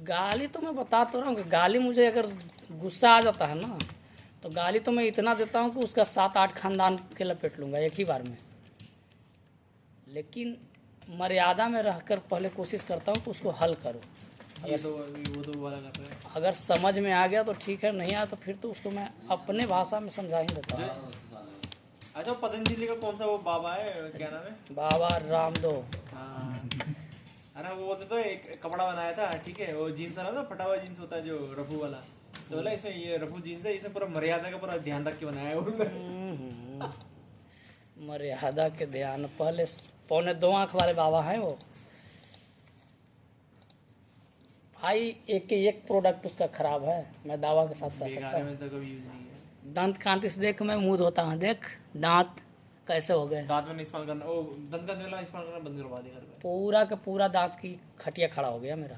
गाली तो मैं बता तो रहा हूँ कि गाली मुझे अगर गुस्सा आ जाता है ना तो गाली तो मैं इतना देता हूँ कि उसका 7-8 खानदान के लपेट लूँगा एक ही बार में। लेकिन मर्यादा में रहकर पहले कोशिश करता हूँ कि उसको हल करूँ। वो तो वाला कर रहा है। अगर समझ में आ गया तो ठीक है, नहीं आया तो फिर तो उसको मैं अपने भाषा में समझा ही देता हूँ। अच्छा, पतंजलि का कौन सा वो बाबा है, क्या नाम है? बाबा रामदेव। हाँ। अरे वो बोलते तो एक कपड़ा बनाया था, ठीक है, वो जीन्स वाला था, फटा हुआ जीन्स होता है जो रफू वाला, तो बोला इसमें ये रफू जीन्स है, इसमें पूरा मर्यादा का पूरा ध्यान रख के बनाया है उन्होंने। मर्यादा के ध्यान पहले 2.25 आँख वाले बाबा हैं वो भाई। एक प्रोडक्ट उसका खराब है, मैं दावा के साथ कह सकता में हूँ। तो कभी यूज नहीं है। दांत कांति से देख, मैं मुंह धोता हूँ, देख दांत कैसे हो गए। दांत में नहीं इस्तेमाल करना, वो दंत का तेल इस्तेमाल करना बंद करवा दिया घर पे। पूरा का पूरा दांत की खटिया खड़ा हो गया मेरा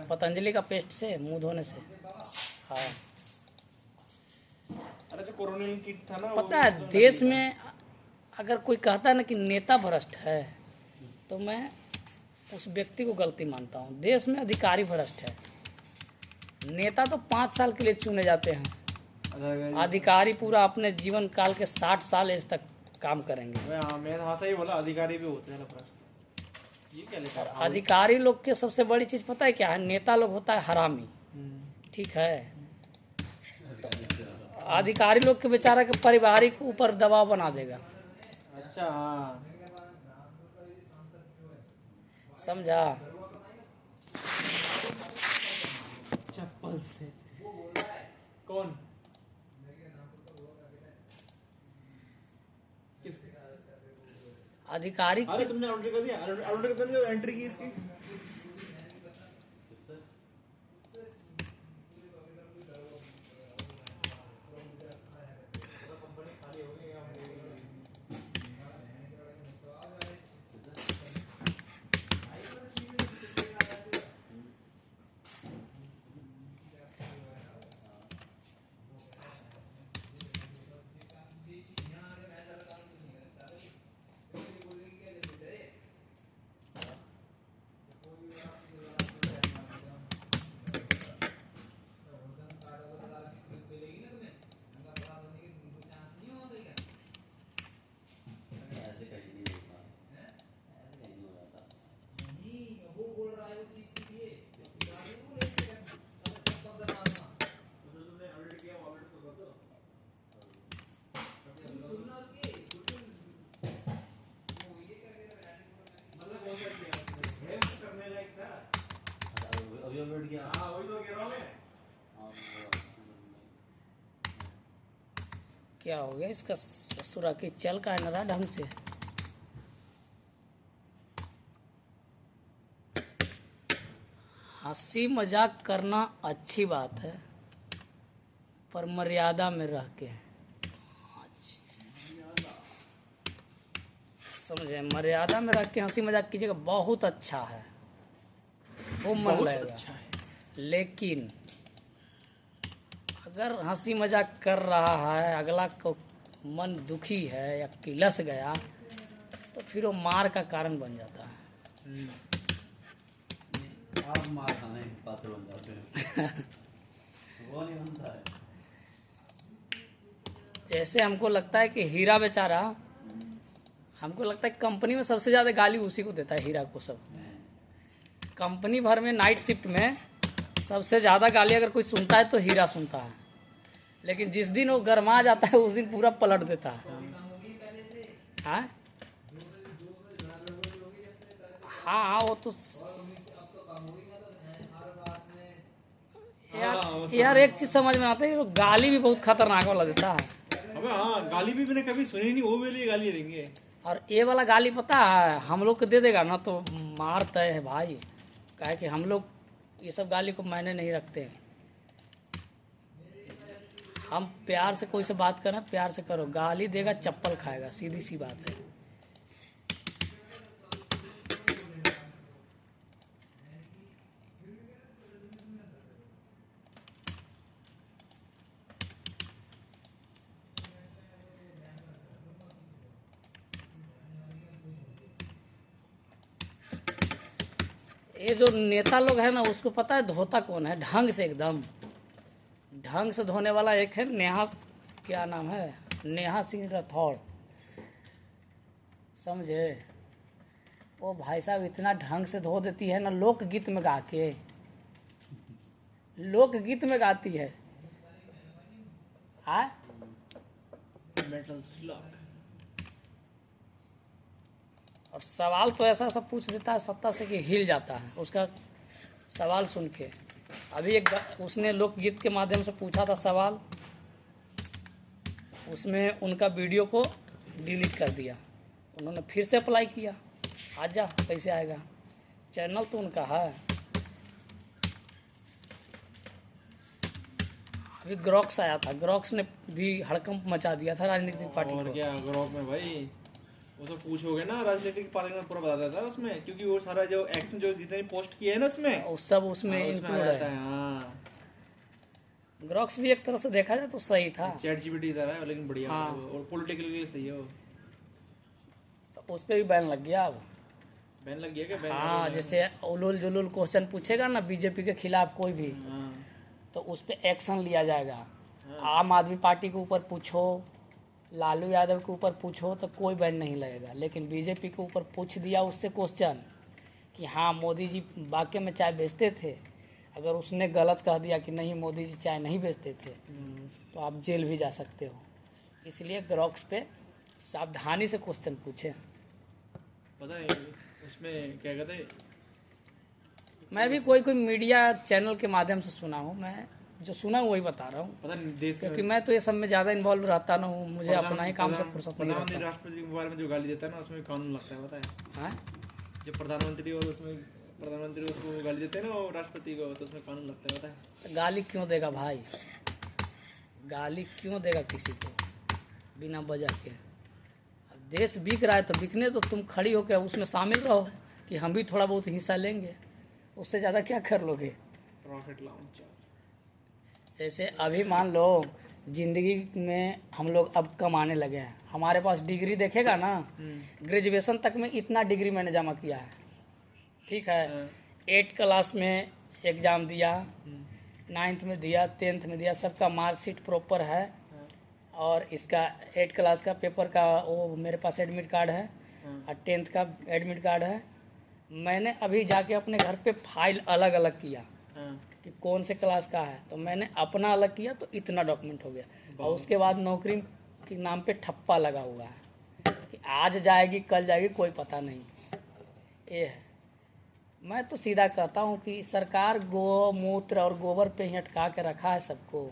पतंजलि का पेस्ट से मुंह धोने से। हाँ, अरे जो कोरोना किट था ना, पता है देश में अगर कोई कहता है ना कि नेता भ्रष्ट है तो मैं उस व्यक्ति को गलती मानता हूँ। देश में अधिकारी भ्रष्ट है। नेता तो 5 साल के लिए चुने जाते हैं, अधिकारी पूरा अपने जीवन काल के 60 साल एज तक काम करेंगे। मैं वहाँ से ही बोला, अधिकारी भी होते हैं ना। ये क्या लिखा है? अधिकारी लोग के सबसे बड़ी चीज पता है क्या है? नेता लोग होता है हरामी, ठीक है। तो अधिकारी लोग के बेचारा के पारिवारिक ऊपर दबाव बना देगा। अच्छा, हाँ, समझा? चप्पल से कौन? अधिकारी अरे तुमने ऑर्डर कर दिया? ऑर्डर कर दिया, एंट्री की इसकी। क्या हो गया इसका? ससुरा की चल का है ना ढंग से। हंसी मजाक करना अच्छी बात है, पर मर्यादा में रह के। समझे? मर्यादा में रह के हंसी मजाक कीजिएगा, बहुत अच्छा है, वो मन लगेगा। अच्छा है। लेकिन अगर हंसी मजाक कर रहा है, अगला को मन दुखी है या किलस गया तो फिर वो मार का कारण बन जाता है। आप मार खाने के पात्र बन जाते हैं। वो नहीं बनता है। जैसे हमको लगता है कि हीरा बेचारा, हमको लगता है कंपनी में सबसे ज़्यादा गाली उसी को देता है, हीरा को। सब कंपनी भर में नाइट शिफ्ट में सबसे ज़्यादा गाली अगर कोई सुनता है तो हीरा सुनता है, लेकिन जिस दिन वो गरमा जाता है उस दिन पूरा पलट देता है। हाँ हाँ, वो तो यार एक चीज समझ में आता है, गाली भी बहुत खतरनाक वाला देता है। अबे हाँ, गाली भी मैंने कभी सुनी नहीं, वो वाली गाली देंगे। और ये वाला गाली पता है हम लोग को दे देगा ना तो मार तय है भाई। काहे कि हम लोग ये सब गाली को मायने नहीं रखते हैं। हम प्यार से कोई से बात करें, प्यार से करो, गाली देगा चप्पल खाएगा, सीधी सी बात है। ये जो नेता लोग है ना, उसको पता है धोता कौन है ढंग से, एकदम ढंग से धोने वाला एक है नेहा, क्या नाम है, नेहा सिंह राठौड़, समझे। वो भाई साहब इतना ढंग से धो देती है ना, लोकगीत में गा के, लोकगीत में गाती है। हाँ, मेटल स्लग। और सवाल तो ऐसा सब पूछ देता है सत्ता से कि हिल जाता है उसका सवाल सुन के। अभी एक उसने लोकगीत के माध्यम से पूछा था सवाल, उसमें उनका वीडियो को डिलीट कर दिया, उन्होंने फिर से अप्लाई किया, आजा कैसे आएगा, चैनल तो उनका है। अभी ग्रॉक्स आया था, ग्रॉक्स ने भी हड़कंप मचा दिया था राजनीतिक पार्टी और को। क्या ग्रुप में भाई, वो तो पूछोगे ना राजनीतिक पार्टी में पूरा बता देता है उसमें, क्योंकि वो सारा जो एक्स में जो जितने पोस्ट किए हैं ना उसमें, और सब उसमें हाँ, इंक्लूड आ जाता है। है। हाँ, ग्रॉक्स भी एक तरह से देखा जाए तो सही था, चैट जीपीटी तरह है लेकिन बढ़िया हाँ। है वो, और पॉलिटिकल के लिए सही है वो। तो उस पर भी बैन लग गया अब। बैन लग गया क्या? बैन हाँ, जैसे उलूल जुलूल क्वेश्चन पूछेगा ना बीजेपी के खिलाफ कोई भी, हाँ, तो उस पर एक्शन लिया जाएगा। हाँ। आम आदमी पार्टी के ऊपर पूछो, लालू यादव के ऊपर पूछो तो कोई बैन नहीं लगेगा, लेकिन बीजेपी के ऊपर पूछ दिया उससे क्वेश्चन कि हाँ मोदी जी वाकई में चाय बेचते थे, अगर उसने गलत कह दिया कि नहीं मोदी जी चाय नहीं बेचते थे, तो आप जेल भी जा सकते हो। इसलिए ग्रॉक्स पे सावधानी से क्वेश्चन पूछे। पता है उसमें क्या कहते हैं, मैं भी कोई कोई मीडिया चैनल के माध्यम से सुना हूँ, मैं जो सुना हूँ वही बता रहा हूँ, पता नहीं देश क्योंकि मैं तो ये सब में ज़्यादा इन्वॉल्व रहता ना हूँ, मुझे अपना ही काम से फुर्सत नहीं प्रधानमंत्री रहता। राष्ट्रपति के बारे में जो गाली देता है ना उसमें कानून लगता है, पता है? हाँ, जब प्रधानमंत्री और उसमें प्रधानमंत्री उसको गाली देते हैं ना वो राष्ट्रपति को, तो उसमें कानून लगता है, पता है? तो गाली क्यों देगा भाई, गाली क्यों देगा किसी को बिना वजह के। अब देश बिक रहा है तो बिकने तो तुम खड़ी होकर उसमें शामिल रहो कि हम भी थोड़ा बहुत हिस्सा लेंगे, उससे ज़्यादा क्या कर लोगे। Profit launcher. जैसे अभी मान लो जिंदगी में हम लोग अब कमाने लगे हैं, हमारे पास डिग्री देखेगा ना, ग्रेजुएशन तक में इतना डिग्री मैंने जमा किया है, ठीक है। 8 क्लास में एग्ज़ाम दिया, 9th में दिया, 10th में दिया, सबका मार्कशीट प्रॉपर है, और इसका 8 क्लास का पेपर का वो मेरे पास एडमिट कार्ड है, और 10th का एडमिट कार्ड है। मैंने अभी जाके अपने घर पे फाइल अलग अलग किया कि कौन से क्लास का है, तो मैंने अपना अलग किया तो इतना डॉक्यूमेंट हो गया, और उसके बाद नौकरी के नाम पे ठप्पा लगा हुआ है कि आज जाएगी कल जाएगी कोई पता नहीं। ये है, मैं तो सीधा कहता हूँ कि सरकार गोमूत्र और गोबर पे ही अटका के रखा है सबको,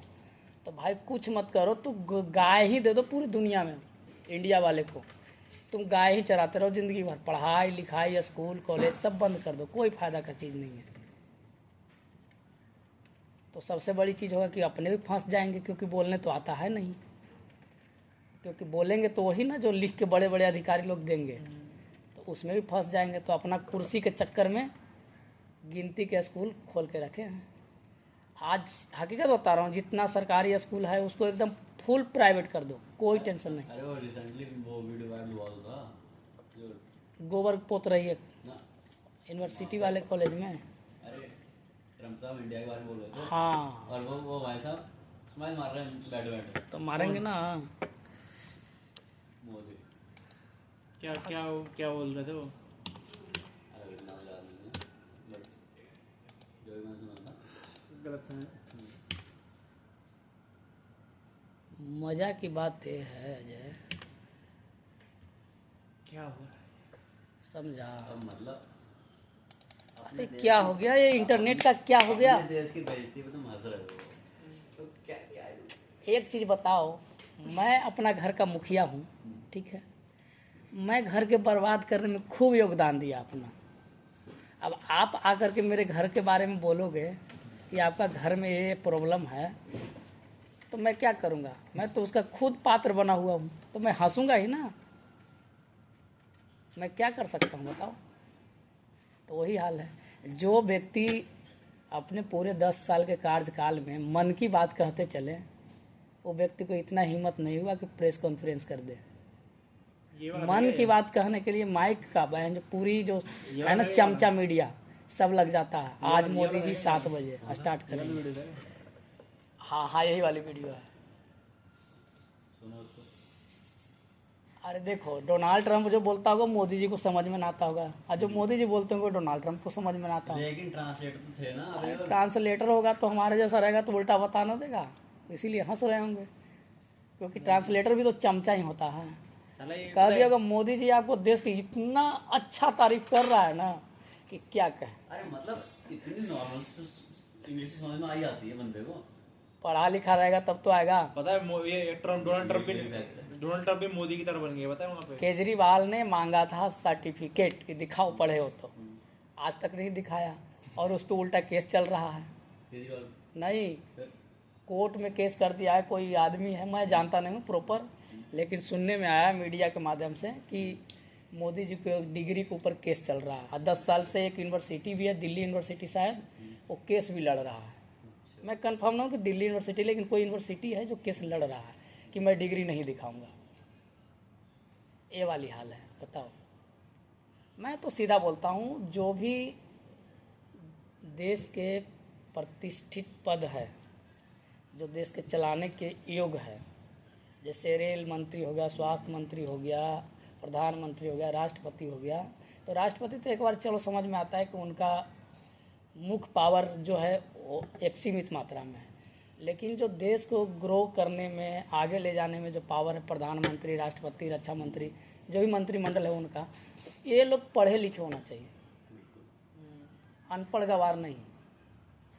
तो भाई कुछ मत करो, तो गाय ही दे दो पूरी दुनिया में, इंडिया वाले को तुम गाय ही चराते रहो ज़िंदगी भर, पढ़ाई लिखाई स्कूल कॉलेज सब बंद कर दो, कोई फ़ायदा का चीज़ नहीं है। तो सबसे बड़ी चीज़ होगा कि अपने भी फंस जाएंगे, क्योंकि बोलने तो आता है नहीं, क्योंकि बोलेंगे तो वही ना जो लिख के बड़े बड़े अधिकारी लोग देंगे, तो उसमें भी फंस जाएंगे। तो अपना कुर्सी के चक्कर में गिनती के स्कूल खोल के रखे हैं। आज हकीकत बता रहा हूँ, जितना सरकारी स्कूल है उसको एकदम फुल प्राइवेट कर दो, कोई टेंशन नहीं। अरे वो रिसेंटली वो वीडियो वायरल हुआ था जो गोबर पोत रही है ना, यूनिवर्सिटी वाले कॉलेज में। अरे ट्रम्प साहब इंडिया के बारे में बोल रहे थे, हाँ, और वो भाई साहब स्माइल मार रहे हैं बैठ बैठ तो मारेंगे ना। मोदी। क्या क्या क्या बोल रहे थे वो? अरे नाम याद नहीं है, बट जो भी मैंने सुना था गलत है। मज़ा की बात ये है अजय, क्या हो रहा है? समझा। अब मतलब अरे क्या हो गया, ये इंटरनेट का क्या हो गया। अपने देश की बेइज्जती पे तुम हंस रहे हो, तो क्या क्या है? एक चीज़ बताओ, मैं अपना घर का मुखिया हूँ, ठीक है, मैं घर के बर्बाद करने में खूब योगदान दिया अपना। अब आप आकर के मेरे घर के बारे में बोलोगे कि आपका घर में ये प्रॉब्लम है, तो मैं क्या करूँगा, मैं तो उसका खुद पात्र बना हुआ हूँ, तो मैं हंसूंगा ही ना, मैं क्या कर सकता हूँ बताओ। तो वही हाल है, जो व्यक्ति अपने पूरे 10 साल के कार्यकाल में मन की बात कहते चले, वो व्यक्ति को इतना हिम्मत नहीं हुआ कि प्रेस कॉन्फ्रेंस कर दे। ये वाला मन है। की बात कहने के लिए माइक का बहन जो पूरी जो ये है ना वाला चमचा मीडिया, सब लग जाता है। आज मोदी जी 7 बजे स्टार्ट करेंगे। हाँ हाँ, यही वाली वीडियो है। सुनो उसको। अरे देखो, डोनाल्ड ट्रंप जो बोलता होगा मोदी जी को समझ में ना आता होगा, और जो मोदी जी बोलते होंगे डोनाल्ड ट्रंप को समझ में ना आता होगा। लेकिन ट्रांसलेटर तो थे ना अभी। ट्रांसलेटर होगा तो हमारे जैसा रहेगा तो उल्टा बता ना देगा, इसीलिए हंस रहे होंगे, क्योंकि ट्रांसलेटर भी तो चमचा ही होता है। साला ये कह दिया होगा मोदी जी आपको देश की इतना अच्छा तारीफ कर रहा है ना कि क्या कहे। अरे मतलब इतनी नॉर्मल इंग्लिश समझ में आ ही जाती है बंदे को। पढ़ा लिखा रहेगा तब तो आएगा। पता है ये डोनाल्ड ट्रंप भी मोदी की तरह बन गया, पता है वहाँ पे। केजरीवाल ने मांगा था सर्टिफिकेट कि दिखाओ पढ़े हो तो, आज तक नहीं दिखाया, और उस पर उल्टा केस चल रहा है। केजरीवाल नहीं, फिर कोर्ट में केस कर दिया है, कोई आदमी है, मैं जानता नहीं हूँ प्रॉपर, लेकिन सुनने में आया मीडिया के माध्यम से कि मोदी जी के डिग्री के ऊपर केस चल रहा है। 10 साल से एक यूनिवर्सिटी भी है, दिल्ली यूनिवर्सिटी शायद, वो केस भी लड़ रहा है। मैं कंफर्म ना हूँ कि दिल्ली यूनिवर्सिटी, लेकिन कोई यूनिवर्सिटी है जो केस लड़ रहा है कि मैं डिग्री नहीं दिखाऊंगा। ये वाली हाल है, बताओ। मैं तो सीधा बोलता हूँ, जो भी देश के प्रतिष्ठित पद है, जो देश के चलाने के योग्य है, जैसे रेल मंत्री हो गया, स्वास्थ्य मंत्री हो गया, प्रधानमंत्री हो गया, राष्ट्रपति हो गया, तो राष्ट्रपति तो एक बार चलो समझ में आता है कि उनका मुख्य पावर जो है वो एक सीमित मात्रा में है, लेकिन जो देश को ग्रो करने में, आगे ले जाने में जो पावर है, प्रधानमंत्री, राष्ट्रपति, रक्षा मंत्री, जो भी मंत्रिमंडल है उनका, ये लोग पढ़े लिखे होना चाहिए, अनपढ़ गवार नहीं।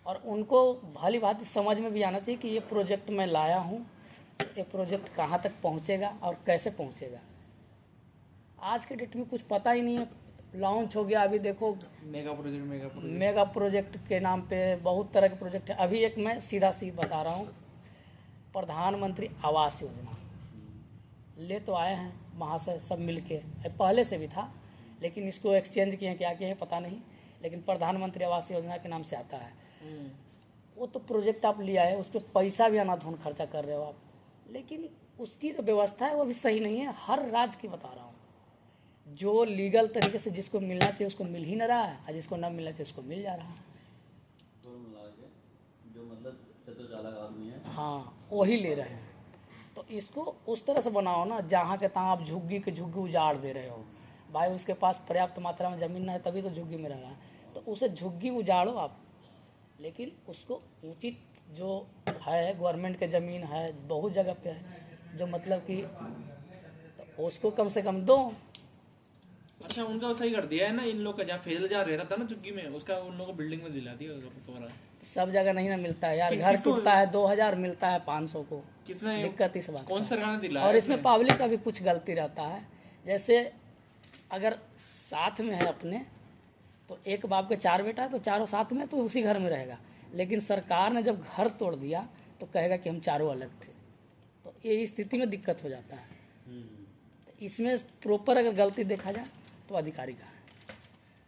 और उनको भली भांति समझ में भी आना चाहिए कि ये प्रोजेक्ट मैं लाया हूँ, ये प्रोजेक्ट कहाँ तक पहुँचेगा और कैसे पहुँचेगा। आज के डेट में कुछ पता ही नहीं है। लॉन्च हो गया, अभी देखो मेगा प्रोजेक्ट के नाम पे बहुत तरह के प्रोजेक्ट है। अभी एक मैं सीधा बता रहा हूँ, प्रधानमंत्री आवास योजना ले तो आए हैं महाशय सब मिलके, पहले से भी था लेकिन इसको एक्सचेंज किए हैं, क्या किए हैं पता नहीं, लेकिन प्रधानमंत्री आवास योजना के नाम से आता है। वो तो प्रोजेक्ट आप लिया है, उस पर पैसा भी अनाधुन खर्चा कर रहे हो आप, लेकिन उसकी जो व्यवस्था है वो भी सही नहीं है। हर राज्य की बता रहा हूँ, जो लीगल तरीके से जिसको मिलना चाहिए उसको मिल ही नहीं रहा है, और जिसको ना मिलना चाहिए उसको मिल जा रहा है। तो मिला के जो मतलब चतुर आदमी है, हाँ, वही ले रहे हैं। तो इसको उस तरह से बनाओ ना, जहाँ के तहाँ आप झुग्गी के झुग्गी उजाड़ दे रहे हो। भाई उसके पास पर्याप्त मात्रा में ज़मीन है तभी तो झुग्गी में रह रहा है, तो उसे झुग्गी उजाड़ो आप, लेकिन उसको उचित जो है, गवर्नमेंट के ज़मीन है बहुत जगह पे है, जो मतलब कि तो उसको कम से कम दो। अच्छा, उनका सही कर दिया है ना इन लोग का, जहाँ फैजल जहाँ रहता था ना चुग्गी में, उसका उन लोगों को बिल्डिंग में दिला दिया कमरा। सब जगह नहीं ना मिलता है यार, घर किसको? टूटता है 2000 मिलता है 500 को, किसने दिक्कत इस बात कौन का। सरकार ने दिलाया? और इसमें पब्लिक का भी कुछ गलती रहता है। जैसे अगर साथ में है अपने, तो एक बाप के 4 बेटा है तो चारों साथ में तो उसी घर में रहेगा, लेकिन सरकार ने जब घर तोड़ दिया तो कहेगा कि हम चारों अलग थे, तो ये स्थिति में दिक्कत हो जाता है। तो इसमें प्रॉपर अगर गलती देखा जाए तो अधिकारी का है,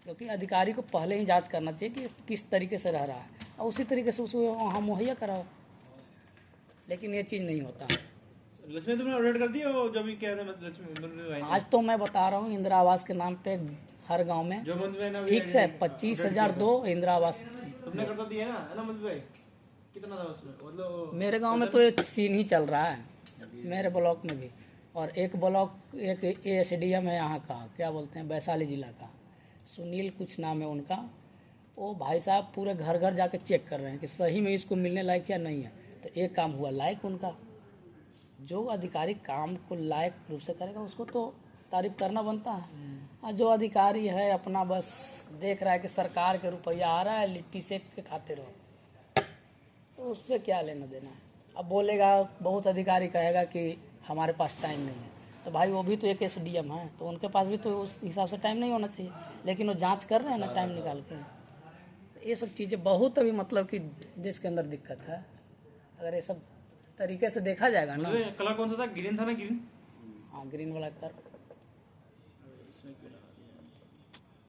क्योंकि अधिकारी को पहले ही जांच करना चाहिए कि किस तरीके से रह रहा है, और उसी तरीके से उसको वहाँ मुहैया कराओ, लेकिन ये चीज़ नहीं होता। लक्ष्मी तुमने अपडेट कर दिया वो जो भी क्या था, लक्ष्मी भाई ने? आज तो मैं बता रहा हूँ, इंदिरा आवास के नाम पे हर गांव में जो मंत्री भाई ने अभी फिक्स है 25,000 दो इंदिरा आवास। तुमने कर तो दिया ना, है ना मंत्री भाई? कितना था उसमें मतलब? मेरे गांव में तो एक सीन ही चल रहा है, मेरे ब्लॉक में भी, और एक ब्लॉक एक ASDM है यहाँ का, क्या बोलते हैं, वैशाली जिला का, सुनील कुछ नाम है उनका। वो भाई साहब पूरे घर घर जाके चेक कर रहे हैं कि सही में इसको मिलने लायक या नहीं है। तो एक काम हुआ लायक उनका, जो अधिकारी काम को लायक रूप से करेगा उसको तो तारीफ करना बनता है। और जो अधिकारी है अपना बस देख रहा है कि सरकार के रुपया आ रहा है, लिट्टी सेक के खाते रहो, तो उस पर क्या लेना देना है। अब बोलेगा, बहुत अधिकारी कहेगा कि हमारे पास टाइम नहीं है, तो भाई वो भी तो एक SDM है, तो उनके पास भी तो उस हिसाब से टाइम नहीं होना चाहिए, लेकिन वो जांच कर रहे हैं ना टाइम निकाल के। ये सब चीज़ें बहुत अभी मतलब कि देश के अंदर दिक्कत है। अगर ये सब तरीके से देखा जाएगा ना। कलर कौन सा था? ग्रीन था ना? ग्रीन, हाँ, ग्रीन वाला कर